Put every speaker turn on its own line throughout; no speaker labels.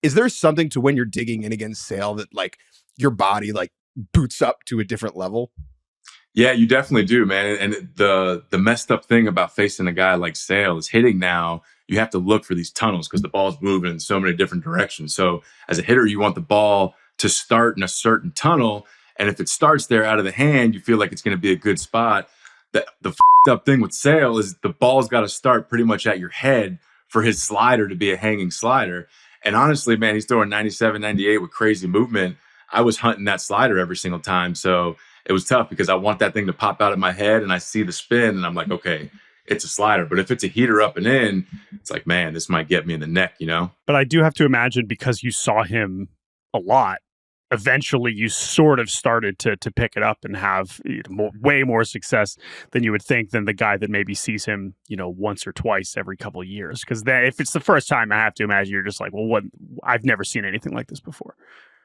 is there something to when you're digging in against Sale that like your body like boots up to a different level?
Yeah, you definitely do, man. And the messed up thing about facing a guy like Sale is hitting now, you have to look for these tunnels because the ball's moving in so many different directions. So as a hitter, you want the ball to start in a certain tunnel. And if it starts there out of the hand, you feel like it's going to be a good spot. The up thing with Sale is the ball's got to start pretty much at your head for his slider to be a hanging slider. And honestly, man, he's throwing 97, 98 with crazy movement. I was hunting that slider every single time. So it was tough because I want that thing to pop out of my head and I see the spin and I'm like, okay, it's a slider. But if it's a heater up and in, it's like, man, this might get me in the neck, you know?
But I do have to imagine because you saw him a lot, eventually you sort of started to pick it up and have way more success than you would think than the guy that maybe sees him, once or twice every couple of years. Because if it's the first time, I have to imagine you're just like, well, what? I've never seen anything like this before.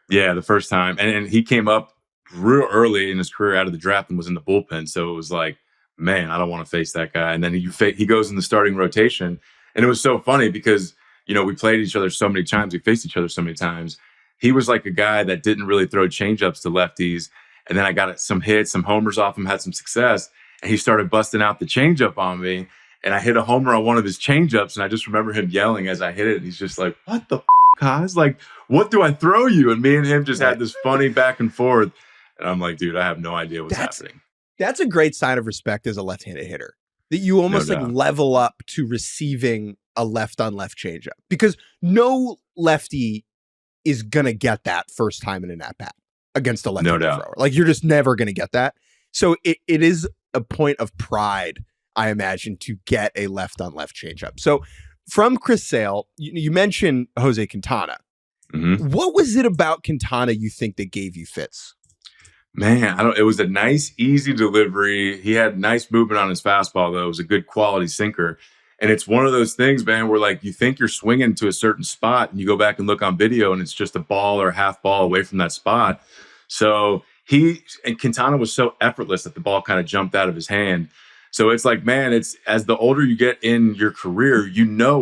Yeah, the first time. And he came up real early in his career out of the draft and was in the bullpen. So it was like, man, I don't want to face that guy. And then he goes in the starting rotation. And it was so funny because, we played each other so many times. We faced each other so many times. He was like a guy that didn't really throw changeups to lefties. And then I got some hits, some homers off him, had some success. And he started busting out the changeup on me. And I hit a homer on one of his changeups. And I just remember him yelling as I hit it. He's just like, what the guys? Like, what do I throw you? And me and him just had this funny back and forth. And I'm like, dude, I have no idea what's happening.
That's a great sign of respect as a left-handed hitter, that you almost level up to receiving a left-on-left changeup, because no lefty is going to get that first time in an at-bat against a left-handed thrower. Like, you're just never going to get that. So it is a point of pride, I imagine, to get a left-on-left changeup. So from Chris Sale, you mentioned Jose Quintana. Mm-hmm. What was it about Quintana you think that gave you fits?
Man, it was a nice, easy delivery. He had nice movement on his fastball, though. It was a good quality sinker. And it's one of those things, man, where like you think you're swinging to a certain spot and you go back and look on video and it's just a ball or a half ball away from that spot. So Quintana was so effortless that the ball kind of jumped out of his hand. So it's like, man, it's as the older you get in your career,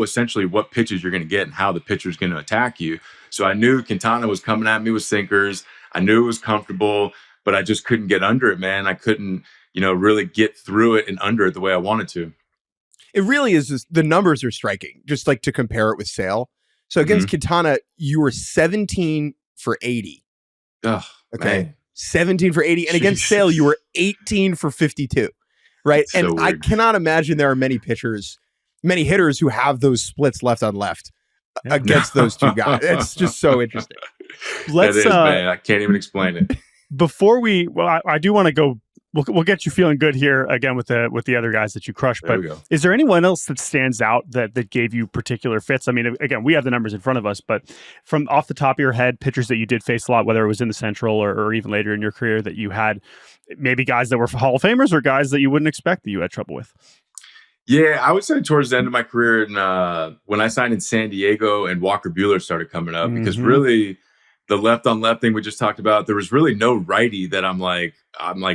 essentially what pitches you're going to get and how the pitcher's going to attack you. So I knew Quintana was coming at me with sinkers. I knew it was comfortable, but I just couldn't get under it, man. I couldn't, really get through it and under it the way I wanted to.
It really is just, the numbers are striking, just like to compare it with Sale. So against Quintana, you were 17 for 80.
Oh,
okay.
Man.
17 for 80. And against Sale, you were 18 for 52. Right.
That's
and I cannot imagine there are many hitters who have those splits left on left against those two guys. It's just so interesting.
Man. I can't even explain it.
Before I do want to go. We'll get you feeling good here again with the other guys that you crushed. But is there anyone else that stands out that gave you particular fits? I mean, again, we have the numbers in front of us, but from off the top of your head, pitchers that you did face a lot, whether it was in the Central or even later in your career, that you had maybe guys that were Hall of Famers or guys that you wouldn't expect that you had trouble with?
Yeah, I would say towards the end of my career, and when I signed in San Diego and Walker Buehler started coming up, because really the left on left thing we just talked about, there was really no righty that I'm like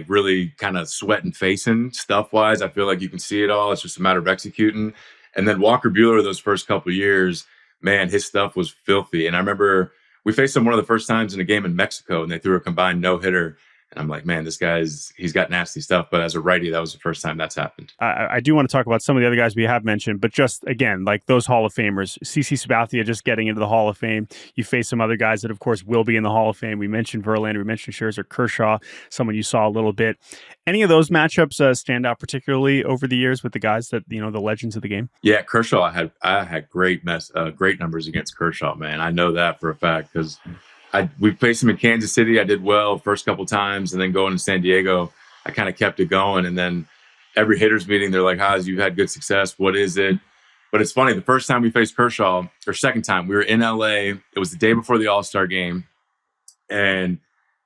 really kind of sweating facing stuff wise. I feel like you can see it all. It's just a matter of executing. And then Walker Buehler, those first couple of years, man, his stuff was filthy. And I remember we faced him one of the first times in a game in Mexico and they threw a combined no-hitter. And I'm like, man, this he's got nasty stuff. But as a righty, that was the first time that's happened.
I do want to talk about some of the other guys we have mentioned, but just, again, like those Hall of Famers, CC Sabathia just getting into the Hall of Fame. You face some other guys that, of course, will be in the Hall of Fame. We mentioned Verlander, we mentioned Scherzer, Kershaw, someone you saw a little bit. Any of those matchups stand out particularly over the years with the guys that, the legends of the game?
Yeah, Kershaw, I had great numbers against Kershaw, man. I know that for a fact because we faced him in Kansas City. I did well first couple times, and then going to San Diego, I kind of kept it going. And then every hitters meeting, they're like, "How's you've had good success? What is it?" But it's funny. The first time we faced Kershaw, or second time, we were in LA. It was the day before the All-Star game, and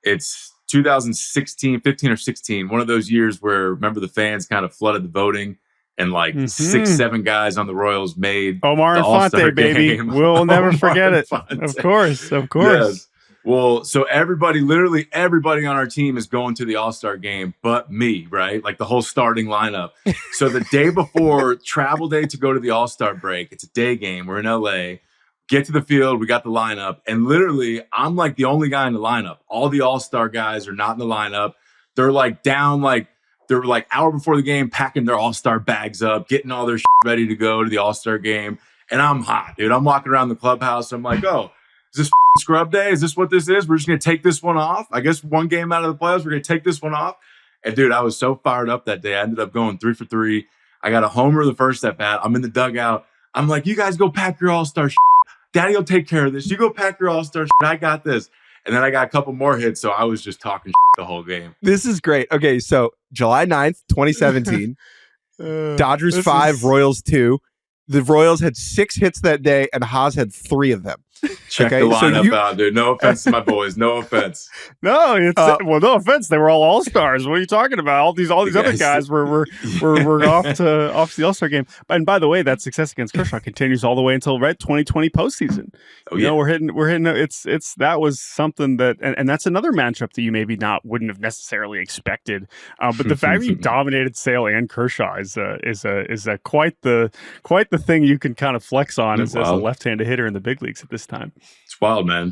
it's 2016, 15 or 16. One of those years where remember the fans kind of flooded the voting. And 6-7 guys on the Royals made
Omar Infante, baby. We'll never forget it. Of course.
Yes. Well, so literally everybody on our team is going to the All-Star game but me, right? Like the whole starting lineup. So the day before travel day to go to the All-Star break, it's a day game. We're in LA. Get to the field. We got the lineup. And literally, I'm like the only guy in the lineup. All the All-Star guys are not in the lineup. They're like down, like they're like hour before the game, packing their All-Star bags up, getting all their shit ready to go to the All-Star game. And I'm hot, dude. I'm walking around the clubhouse. I'm like, oh, is this scrub day? Is this what this is? We're just going to take this one off. I guess one game out of the playoffs, we're going to take this one off. And dude, I was so fired up that day. I ended up going 3 for 3. I got a homer the first at bat. I'm in the dugout. I'm like, you guys go pack your All-Star shit. Daddy will take care of this. You go pack your All-Star shit. I got this. And then I got a couple more hits, so I was just talking shit the whole game.
This is great. Okay, so July 9th, 2017, Dodgers 5, Royals 2. The Royals had 6 hits that day, and Haas had 3 of them.
Check the lineup out, dude. No offense to my boys. No offense.
No, it's well, no offense. They were all stars. What are you talking about? All these other guys were off to the All-Star game. And by the way, that success against Kershaw continues all the way until 2020 postseason. Oh, you know, we're hitting. It's that was something that, and that's another matchup that you maybe wouldn't have necessarily expected. But the fact that you dominated Sale and Kershaw is quite the thing you can kind of flex on as a left-handed hitter in the big leagues at this time.
It's wild, man.